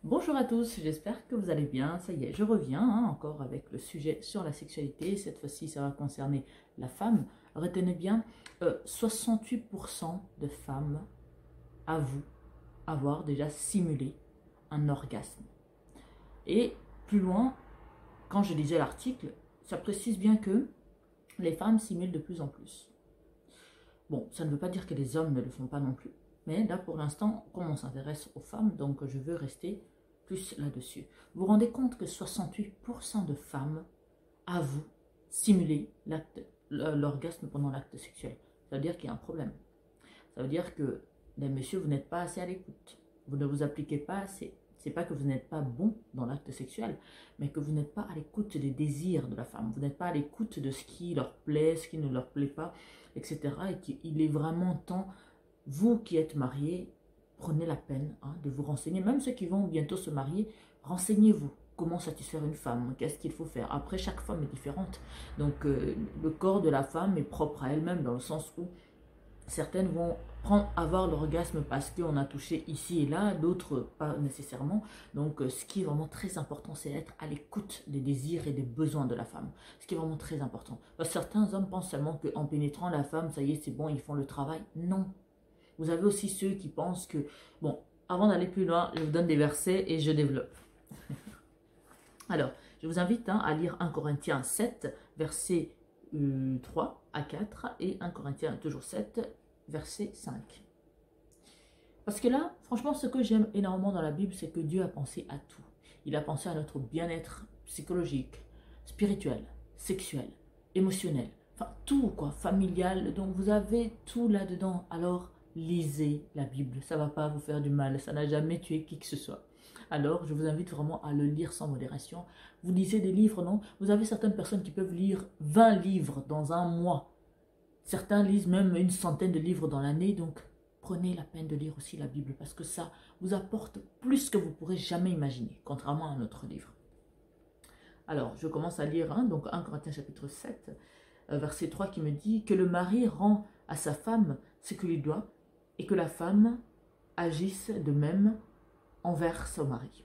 Bonjour à tous, j'espère que vous allez bien. Ça y est, je reviens encore avec le sujet sur la sexualité. Cette fois-ci, ça va concerner la femme. Retenez bien, 68% de femmes avouent avoir déjà simulé un orgasme. Et plus loin, quand je lisais l'article, ça précise bien que les femmes simulent de plus en plus. Bon, ça ne veut pas dire que les hommes ne le font pas non plus. Mais là, pour l'instant, comme on s'intéresse aux femmes, donc je veux rester plus là-dessus. Vous vous rendez compte que 68% de femmes avouent simuler l'orgasme pendant l'acte sexuel. Ça veut dire qu'il y a un problème. Ça veut dire que, les messieurs, vous n'êtes pas assez à l'écoute. Vous ne vous appliquez pas assez. C'est pas que vous n'êtes pas bon dans l'acte sexuel, mais que vous n'êtes pas à l'écoute des désirs de la femme. Vous n'êtes pas à l'écoute de ce qui leur plaît, ce qui ne leur plaît pas, etc. Et qu'il est vraiment temps, vous qui êtes mariés, prenez la peine de vous renseigner. Même ceux qui vont bientôt se marier, renseignez-vous. Comment satisfaire une femme? Qu'est-ce qu'il faut faire? Après, chaque femme est différente. Donc, le corps de la femme est propre à elle-même dans le sens où certaines vont avoir l'orgasme parce qu'on a touché ici et là, d'autres pas nécessairement. Donc, ce qui est vraiment très important, c'est être à l'écoute des désirs et des besoins de la femme. Ce qui est vraiment très important. Parce que certains hommes pensent seulement qu'en pénétrant la femme, ça y est, c'est bon, ils font le travail. Non. Vous avez aussi ceux qui pensent que... Bon, avant d'aller plus loin, je vous donne des versets et je développe. Alors, je vous invite à lire 1 Corinthiens 7, versets 3 à 4 et 1 Corinthiens toujours 7, verset 5. Parce que là, franchement, ce que j'aime énormément dans la Bible, c'est que Dieu a pensé à tout. Il a pensé à notre bien-être psychologique, spirituel, sexuel, émotionnel, enfin tout quoi, familial. Donc vous avez tout là-dedans. Alors lisez la Bible, ça ne va pas vous faire du mal, ça n'a jamais tué qui que ce soit. Alors, je vous invite vraiment à le lire sans modération. Vous lisez des livres, non? Vous avez certaines personnes qui peuvent lire 20 livres dans un mois. Certains lisent même une centaine de livres dans l'année, donc prenez la peine de lire aussi la Bible parce que ça vous apporte plus que vous pourrez jamais imaginer, contrairement à un autre livre. Alors, je commence à lire donc 1 Corinthiens chapitre 7, verset 3 qui me dit que le mari rend à sa femme ce qu'il lui doit et que la femme agisse de même envers son mari.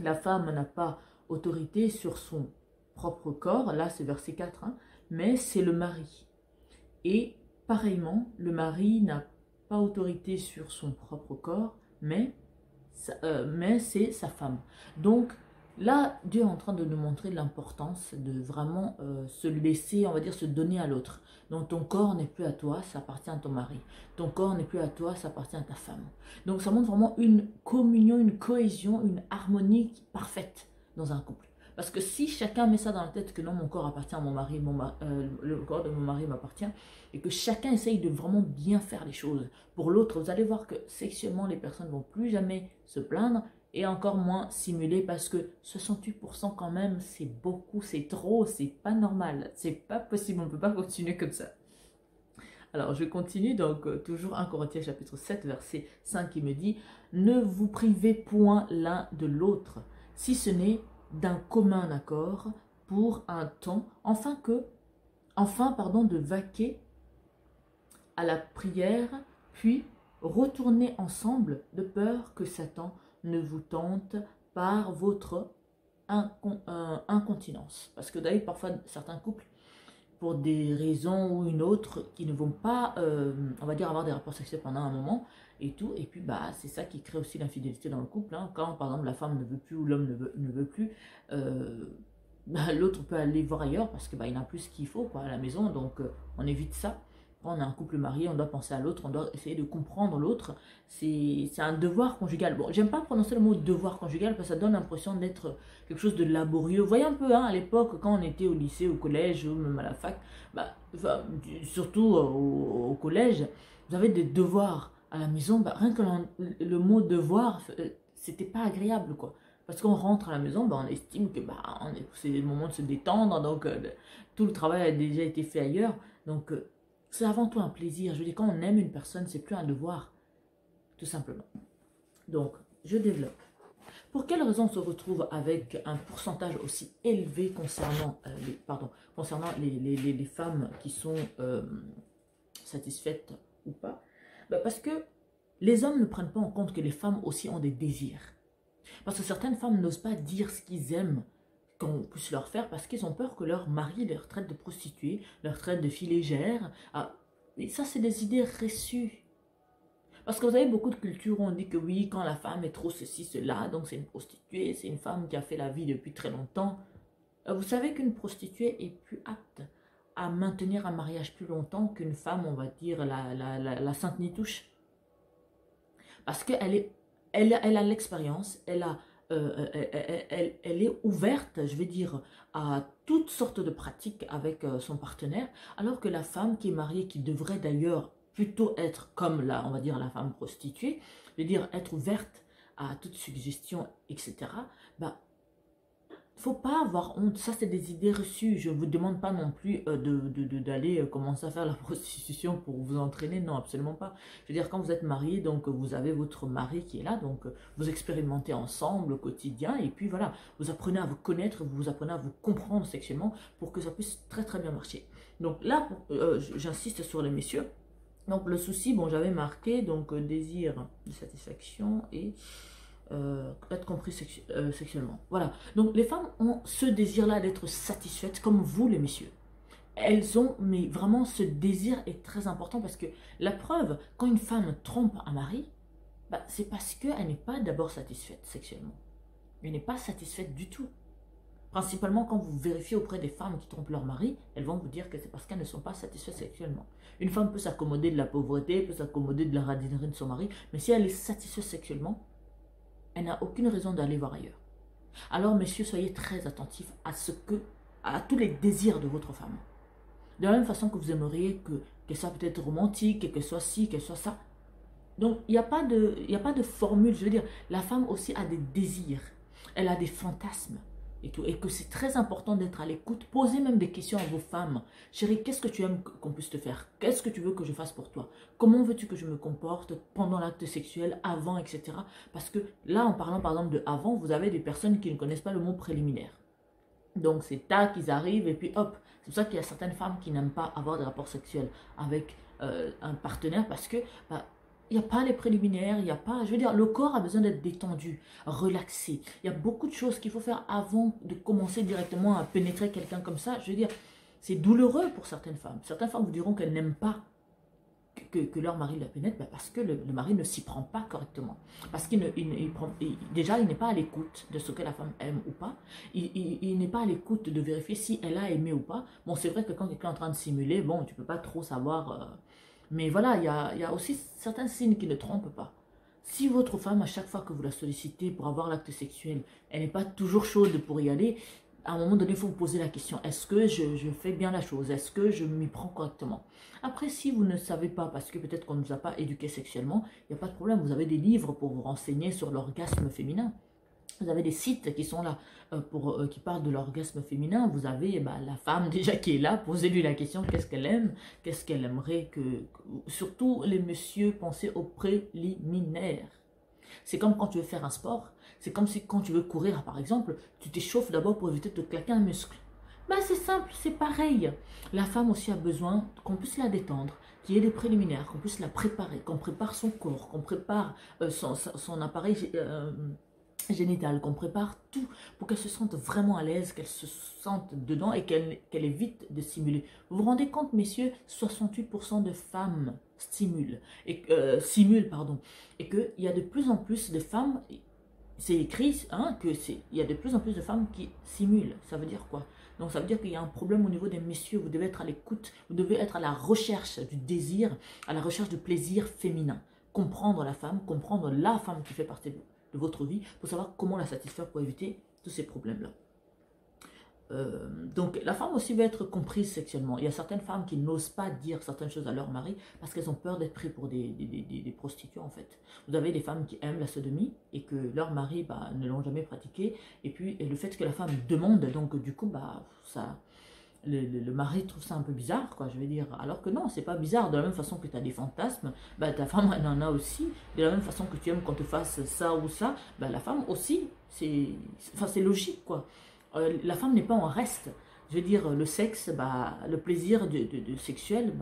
La femme n'a pas autorité sur son propre corps, là c'est verset 4, mais c'est le mari. Et pareillement, le mari n'a pas autorité sur son propre corps, mais c'est sa femme. Donc là, Dieu est en train de nous montrer l'importance de vraiment se laisser, on va dire, se donner à l'autre. Donc ton corps n'est plus à toi, ça appartient à ton mari. Ton corps n'est plus à toi, ça appartient à ta femme. Donc ça montre vraiment une communion, une cohésion, une harmonie parfaite dans un couple. Parce que si chacun met ça dans la tête que non, mon corps appartient à mon mari, le corps de mon mari m'appartient, et que chacun essaye de vraiment bien faire les choses pour l'autre, vous allez voir que sexuellement, les personnes ne vont plus jamais se plaindre et encore moins simuler parce que 68% quand même, c'est beaucoup, c'est trop, c'est pas normal, c'est pas possible, on ne peut pas continuer comme ça. Alors je continue, donc toujours 1 Corinthiens chapitre 7, verset 5 qui me dit « Ne vous privez point l'un de l'autre, si ce n'est d'un commun accord pour un temps, enfin de vaquer à la prière, puis retourner ensemble de peur que Satan ne vous tente par votre incontinence. » Parce que d'ailleurs, parfois, certains couples, pour des raisons ou une autre, qui ne vont pas, on va dire, avoir des rapports sexuels pendant un moment, et tout, et puis c'est ça qui crée aussi l'infidélité dans le couple, quand par exemple la femme ne veut plus ou l'homme ne veut plus, l'autre peut aller voir ailleurs parce que il n'a plus ce qu'il faut à la maison, donc on évite ça. Quand on a un couple marié, on doit penser à l'autre, on doit essayer de comprendre l'autre. C'est un devoir conjugal. Bon, j'aime pas prononcer le mot devoir conjugal parce que ça donne l'impression d'être quelque chose de laborieux. Vous voyez un peu, à l'époque, quand on était au lycée, au collège ou même à la fac, surtout au collège, vous avez des devoirs à la maison. Rien que le mot devoir, c'était pas agréable, quoi. Parce qu'on rentre à la maison, on estime que c'est le moment de se détendre, donc tout le travail a déjà été fait ailleurs. Donc c'est avant tout un plaisir. Je veux dire, quand on aime une personne, c'est plus un devoir, tout simplement. Donc, je développe. Pour quelle raison on se retrouve avec un pourcentage aussi élevé concernant les femmes qui sont satisfaites ou pas? Parce que les hommes ne prennent pas en compte que les femmes aussi ont des désirs. Parce que certaines femmes n'osent pas dire ce qu'ils aiment qu'on puisse leur faire parce qu'ils ont peur que leur mari leur traite de prostituée, leur traite de fille légère. Ah, et ça, c'est des idées reçues. Parce que vous avez beaucoup de cultures où on dit que oui, quand la femme est trop ceci, cela, donc c'est une prostituée, c'est une femme qui a fait la vie depuis très longtemps. Vous savez qu'une prostituée est plus apte à maintenir un mariage plus longtemps qu'une femme, on va dire, la Sainte Nitouche. Parce qu'elle a l'expérience, elle est ouverte, je vais dire, à toutes sortes de pratiques avec son partenaire, alors que la femme qui est mariée, qui devrait d'ailleurs plutôt être comme on va dire la femme prostituée, je veux dire être ouverte à toute suggestion, etc., bah, faut pas avoir honte, ça c'est des idées reçues. Je ne vous demande pas non plus d'aller commencer à faire la prostitution pour vous entraîner, non, absolument pas. Je veux dire, quand vous êtes marié, donc vous avez votre mari qui est là, donc vous expérimentez ensemble au quotidien, et puis voilà, vous apprenez à vous connaître, vous apprenez à vous comprendre sexuellement pour que ça puisse très très bien marcher. Donc là, j'insiste sur les messieurs. Donc le souci, bon, j'avais marqué, donc désir de satisfaction et... être compris sexuellement. Voilà. Donc les femmes ont ce désir-là d'être satisfaites, comme vous les messieurs. Elles ont, mais vraiment ce désir est très important parce que la preuve, quand une femme trompe un mari, bah, c'est parce qu'elle n'est pas d'abord satisfaite sexuellement. Elle n'est pas satisfaite du tout. Principalement quand vous vérifiez auprès des femmes qui trompent leur mari, elles vont vous dire que c'est parce qu'elles ne sont pas satisfaites sexuellement. Une femme peut s'accommoder de la pauvreté, peut s'accommoder de la radinerie de son mari, mais si elle est satisfaite sexuellement, elle n'a aucune raison d'aller voir ailleurs. Alors, messieurs, soyez très attentifs à tous les désirs de votre femme. De la même façon que vous aimeriez qu'elle soit peut-être romantique, qu'elle soit ci, qu'elle soit ça. Donc, il n'y a pas de formule. Je veux dire, la femme aussi a des désirs. Elle a des fantasmes. Et que c'est très important d'être à l'écoute. Posez même des questions à vos femmes. Chérie, qu'est-ce que tu aimes qu'on puisse te faire? Qu'est-ce que tu veux que je fasse pour toi? Comment veux-tu que je me comporte pendant l'acte sexuel, avant, etc. Parce que là, en parlant par exemple de avant, vous avez des personnes qui ne connaissent pas le mot préliminaire. Donc c'est tac, ils arrivent et puis hop. C'est pour ça qu'il y a certaines femmes qui n'aiment pas avoir des rapports sexuels avec un partenaire parce que... Bah, il n'y a pas les préliminaires, il n'y a pas... Je veux dire, le corps a besoin d'être détendu, relaxé. Il y a beaucoup de choses qu'il faut faire avant de commencer directement à pénétrer quelqu'un comme ça. Je veux dire, c'est douloureux pour certaines femmes. Certaines femmes vous diront qu'elles n'aiment pas que leur mari la pénètre parce que le mari ne s'y prend pas correctement. Parce qu'il déjà, il n'est pas à l'écoute de ce que la femme aime ou pas. Il n'est pas à l'écoute de vérifier si elle a aimé ou pas. Bon, c'est vrai que quand quelqu'un est en train de simuler, bon, tu ne peux pas trop savoir... mais voilà, il y a aussi certains signes qui ne trompent pas. Si votre femme, à chaque fois que vous la sollicitez pour avoir l'acte sexuel, elle n'est pas toujours chaude pour y aller, à un moment donné, il faut vous poser la question, est-ce que je fais bien la chose? Est-ce que je m'y prends correctement? Après, si vous ne savez pas, parce que peut-être qu'on ne vous a pas éduqué sexuellement, il n'y a pas de problème, vous avez des livres pour vous renseigner sur l'orgasme féminin. Vous avez des sites qui sont là qui parlent de l'orgasme féminin. Vous avez la femme déjà qui est là. Posez-lui la question, qu'est-ce qu'elle aime? Qu'est-ce qu'elle aimerait que... Surtout les messieurs, pensez aux préliminaires. C'est comme quand tu veux faire un sport. C'est comme si quand tu veux courir, par exemple, tu t'échauffes d'abord pour éviter de te claquer un muscle. Ben, c'est simple, c'est pareil. La femme aussi a besoin qu'on puisse la détendre, qu'il y ait des préliminaires, qu'on puisse la préparer, qu'on prépare son corps, qu'on prépare son appareil... génitale, qu'on prépare tout pour qu'elle se sente vraiment à l'aise, qu'elle se sente dedans et qu'elle évite de simuler. Vous vous rendez compte, messieurs, 68% de femmes simulent, et qu'il y a de plus en plus de femmes, c'est écrit, il y a de plus en plus de femmes qui simulent. Ça veut dire quoi? Donc ça veut dire qu'il y a un problème au niveau des messieurs, vous devez être à l'écoute, vous devez être à la recherche du désir, à la recherche du plaisir féminin. Comprendre la femme qui fait partie de votre vie pour savoir comment la satisfaire pour éviter tous ces problèmes-là. Donc la femme aussi va être comprise sexuellement. Il y a certaines femmes qui n'osent pas dire certaines choses à leur mari parce qu'elles ont peur d'être prises pour des prostituées en fait. Vous avez des femmes qui aiment la sodomie et que leur mari ne l'ont jamais pratiquée, et puis le fait que la femme demande, donc du coup le mari trouve ça un peu bizarre, quoi, je veux dire. Alors que non, c'est pas bizarre. De la même façon que tu as des fantasmes, ta femme elle en a aussi. De la même façon que tu aimes qu'on te fasse ça ou ça, la femme aussi. C'est logique, quoi. La femme n'est pas en reste. Je veux dire, le sexe, le plaisir de sexuel,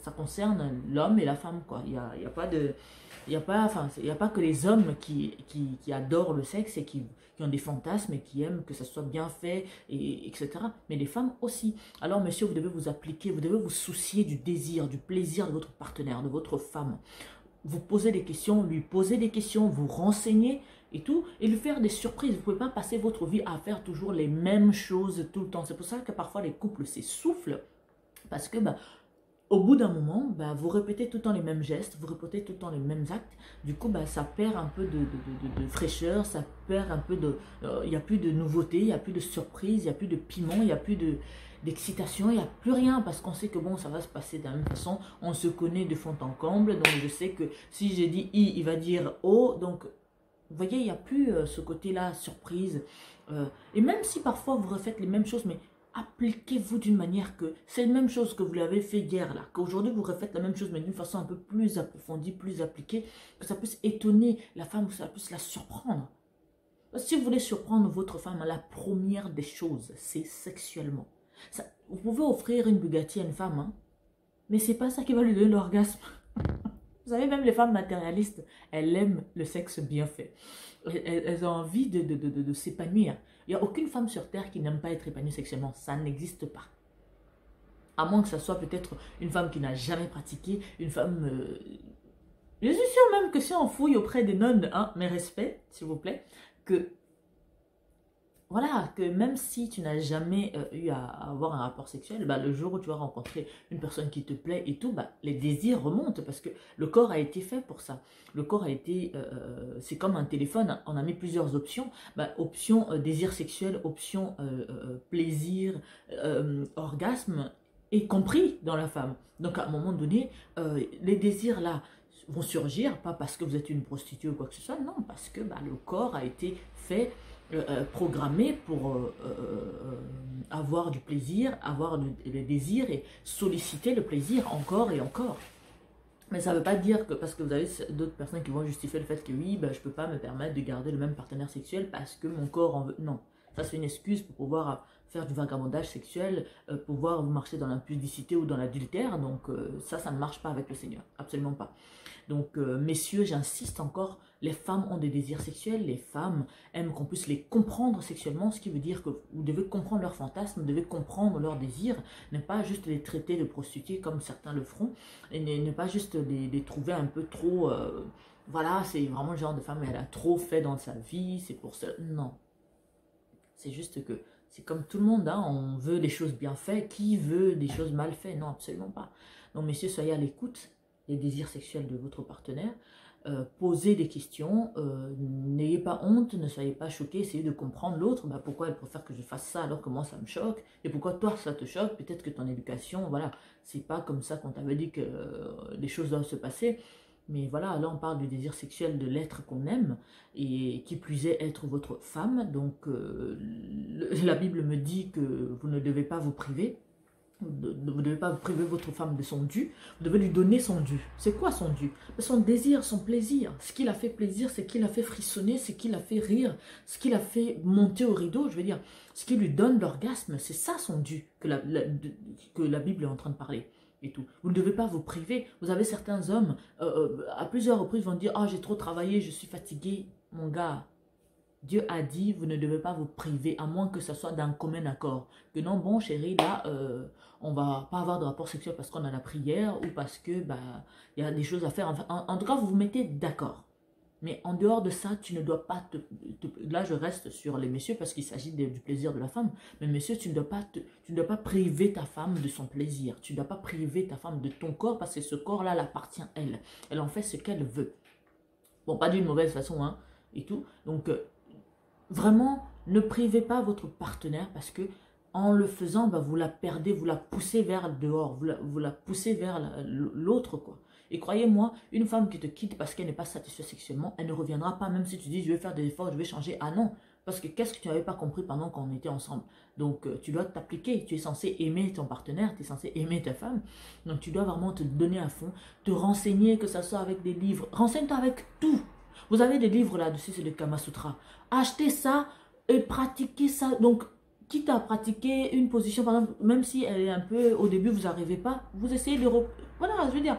ça concerne l'homme et la femme, quoi. Il y a pas de... il y a pas que les hommes qui adorent le sexe et qui ont des fantasmes et qui aiment que ça soit bien fait, etc. Mais les femmes aussi. Alors, monsieur, vous devez vous appliquer, vous devez vous soucier du désir, du plaisir de votre partenaire, de votre femme. Vous posez des questions, lui posez des questions, vous renseignez et tout, et lui faire des surprises. Vous ne pouvez pas passer votre vie à faire toujours les mêmes choses tout le temps. C'est pour ça que parfois les couples s'essoufflent, parce que au bout d'un moment, vous répétez tout le temps les mêmes gestes, vous répétez tout le temps les mêmes actes. Du coup, ça perd un peu de fraîcheur, ça perd un peu de... Il n'y a plus de nouveauté, il n'y a plus de surprise, il n'y a plus de piment, il n'y a plus d'excitation, il n'y a plus rien, parce qu'on sait que bon, ça va se passer de la même façon. On se connaît de fond en comble, donc je sais que si j'ai dit I, il va dire O. Donc, vous voyez, il n'y a plus ce côté-là, surprise. Et même si parfois vous refaites les mêmes choses, mais appliquez-vous d'une manière que c'est la même chose que vous l'avez fait hier là, qu'aujourd'hui vous refaites la même chose mais d'une façon un peu plus approfondie, plus appliquée, que ça puisse étonner la femme, que ça puisse la surprendre. Si vous voulez surprendre votre femme, la première des choses, c'est sexuellement. Vous pouvez offrir une Bugatti à une femme, hein, mais c'est pas ça qui va lui donner l'orgasme. Vous savez, même les femmes matérialistes, elles aiment le sexe bien fait. Elles ont envie de s'épanouir. Il n'y a aucune femme sur Terre qui n'aime pas être épanouie sexuellement. Ça n'existe pas. À moins que ça soit peut-être une femme qui n'a jamais pratiqué, une femme... Je suis sûre même que si on fouille auprès des nonnes, hein, mes respects, s'il vous plaît, que... Voilà, que même si tu n'as jamais eu à avoir un rapport sexuel, le jour où tu vas rencontrer une personne qui te plaît et tout, les désirs remontent parce que le corps a été fait pour ça. Le corps a été, c'est comme un téléphone, on a mis plusieurs options. Option désir sexuel, option plaisir, orgasme, est compris dans la femme. Donc à un moment donné, les désirs là vont surgir, pas parce que vous êtes une prostituée ou quoi que ce soit, non, parce que le corps a été fait, programmé pour avoir du plaisir, avoir le désir et solliciter le plaisir encore et encore. Mais ça ne veut pas dire que parce que vous avez d'autres personnes qui vont justifier le fait que oui, je ne peux pas me permettre de garder le même partenaire sexuel parce que mon corps en veut. Non, ça c'est une excuse pour pouvoir faire du vagabondage sexuel, pouvoir marcher dans l'impudicité ou dans l'adultère. Donc ça ne marche pas avec le Seigneur, absolument pas. Donc messieurs, j'insiste encore, les femmes ont des désirs sexuels, les femmes aiment qu'on puisse les comprendre sexuellement, ce qui veut dire que vous devez comprendre leurs fantasmes, vous devez comprendre leurs désirs, ne pas juste les traiter de prostituées comme certains le feront, et ne pas juste les trouver un peu trop, voilà, c'est vraiment le genre de femme, elle a trop fait dans sa vie, c'est pour ça, non. C'est juste que c'est comme tout le monde, hein, on veut les choses bien faites, qui veut des choses mal faites? Non, absolument pas. Donc messieurs, soyez à l'écoute des désirs sexuels de votre partenaire, posez des questions, n'ayez pas honte, ne soyez pas choqués, essayez de comprendre l'autre, pourquoi elle préfère que je fasse ça alors que moi ça me choque, et pourquoi toi ça te choque, peut-être que ton éducation, voilà, c'est pas comme ça qu'on t'avait dit que les choses doivent se passer, mais voilà, là on parle du désir sexuel de l'être qu'on aime, et qui plus est être votre femme, donc la Bible me dit que vous ne devez pas vous priver. Vous ne devez pas priver votre femme de son dû, vous devez lui donner son dû. C'est quoi son dû? Son désir, son plaisir. Ce qui l'a fait plaisir, c'est ce qui l'a fait frissonner, ce qui l'a fait rire, ce qui l'a fait monter au rideau, je veux dire, ce qui lui donne l'orgasme, c'est ça son dû que la Bible est en train de parler. Et tout. Vous ne devez pas vous priver. Vous avez certains hommes, à plusieurs reprises, vont dire « Ah, j'ai trop travaillé, je suis fatigué. » Mon gars, Dieu a dit, vous ne devez pas vous priver, à moins que ce soit d'un commun accord. Que non, bon chérie, là, on va pas avoir de rapport sexuel parce qu'on a la prière ou parce que y a des choses à faire. Enfin, en tout cas, vous vous mettez d'accord. Mais en dehors de ça, tu ne dois pas là, je reste sur les messieurs parce qu'il s'agit du plaisir de la femme. Mais messieurs, tu ne dois pas priver ta femme de son plaisir. Tu ne dois pas priver ta femme de ton corps parce que ce corps-là l'appartient à elle. Elle en fait ce qu'elle veut. Bon, pas d'une mauvaise façon, hein, et tout. Donc, vraiment, ne privez pas votre partenaire parce que en le faisant, vous la perdez, vous la poussez vers le dehors, vous la poussez vers l'autre, quoi. Et croyez-moi, une femme qui te quitte parce qu'elle n'est pas satisfaite sexuellement, elle ne reviendra pas, même si tu dis je vais faire des efforts, je vais changer. Ah non, parce que qu'est-ce que tu n'avais pas compris pendant qu'on était ensemble? Donc tu dois t'appliquer, tu es censé aimer ton partenaire, tu es censé aimer ta femme. Donc tu dois vraiment te donner à fond, te renseigner, que ce soit avec des livres. Renseigne-toi avec tout. Vous avez des livres là-dessus, c'est le Kama Sutra. Achetez ça et pratiquez ça. Donc, quitte à pratiquer une position, par exemple, même si elle est un peu, au début, vous n'arrivez pas, vous essayez de... Voilà, je veux dire,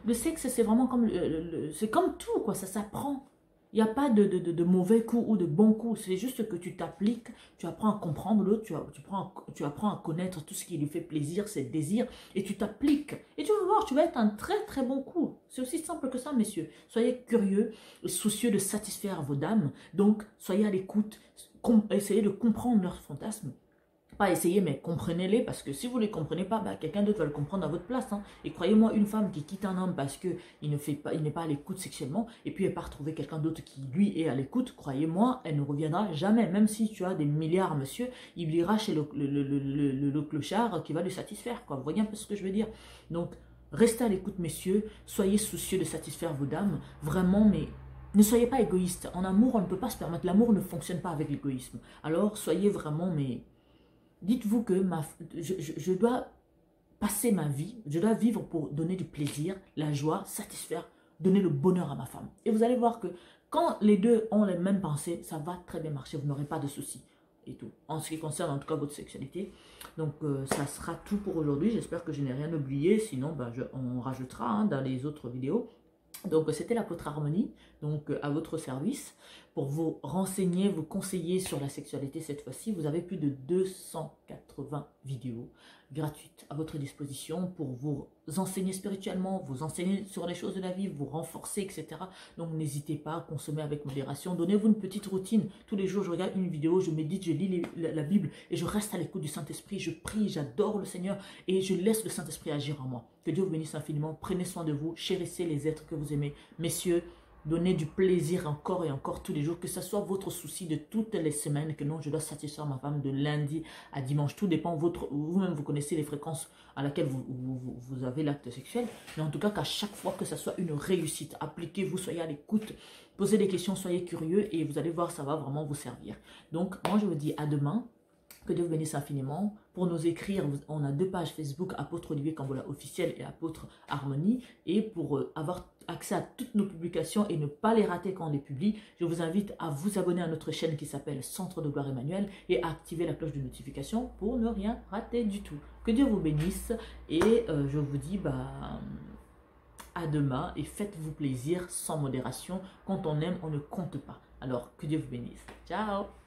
Le sexe, c'est vraiment comme, c'est comme tout, quoi, ça s'apprend. Il n'y a pas de mauvais coups ou de bons coups. C'est juste que tu t'appliques, tu apprends à comprendre l'autre, tu apprends à connaître tout ce qui lui fait plaisir, ses désirs, et tu t'appliques. Et tu vas voir, tu vas être un très très bon coup. C'est aussi simple que ça, messieurs. Soyez curieux, soucieux de satisfaire vos dames. Donc, soyez à l'écoute, essayez de comprendre leurs fantasmes. Pas essayer, mais comprenez-les, parce que si vous ne les comprenez pas, bah, quelqu'un d'autre va le comprendre à votre place. Hein. Et croyez-moi, une femme qui quitte un homme parce qu'il n'est pas à l'écoute sexuellement, et puis elle part trouver quelqu'un d'autre qui, lui, est à l'écoute, croyez-moi, elle ne reviendra jamais. Même si tu as des milliards, monsieur, il ira chez le clochard qui va le satisfaire. Quoi. Vous voyez un peu ce que je veux dire? Donc, restez à l'écoute, messieurs, soyez soucieux de satisfaire vos dames, vraiment, mais ne soyez pas égoïstes. En amour, on ne peut pas se permettre. L'amour ne fonctionne pas avec l'égoïsme. Alors, soyez vraiment, mais... Dites-vous que je dois passer ma vie, je dois vivre pour donner du plaisir, la joie, satisfaire, donner le bonheur à ma femme. Et vous allez voir que quand les deux ont les mêmes pensées, ça va très bien marcher, vous n'aurez pas de soucis et tout. En ce qui concerne en tout cas votre sexualité. Donc ça sera tout pour aujourd'hui. J'espère que je n'ai rien oublié, sinon ben, on rajoutera hein, dans les autres vidéos. Donc c'était l'apôtre Harmonie, donc à votre service, pour vous renseigner, vous conseiller sur la sexualité cette fois-ci. Vous avez plus de 280 vidéos gratuites à votre disposition pour vous enseigner spirituellement, vous enseigner sur les choses de la vie, vous renforcer, etc. Donc n'hésitez pas à consommer avec modération. Donnez-vous une petite routine. Tous les jours, je regarde une vidéo, je médite, je lis la Bible et je reste à l'écoute du Saint-Esprit. Je prie, j'adore le Seigneur et je laisse le Saint-Esprit agir en moi. Que Dieu vous bénisse infiniment. Prenez soin de vous, chérissez les êtres que vous aimez. Messieurs, donnez du plaisir encore et encore tous les jours, que ce soit votre souci de toutes les semaines, que non, je dois satisfaire ma femme de lundi à dimanche. Tout dépend, vous-même vous connaissez les fréquences à laquelle vous avez l'acte sexuel, mais en tout cas qu'à chaque fois que ça soit une réussite, appliquez-vous, soyez à l'écoute, posez des questions, soyez curieux et vous allez voir, ça va vraiment vous servir. Donc, moi je vous dis à demain. Que Dieu vous bénisse infiniment. Pour nous écrire, on a 2 pages Facebook, Apôtre Olivier Kambola officiel et Apôtre Harmonie. Et pour avoir accès à toutes nos publications et ne pas les rater quand on les publie, je vous invite à vous abonner à notre chaîne qui s'appelle Centre de Gloire Emmanuel et à activer la cloche de notification pour ne rien rater du tout. Que Dieu vous bénisse et je vous dis à demain et faites-vous plaisir sans modération. Quand on aime, on ne compte pas. Alors, que Dieu vous bénisse. Ciao!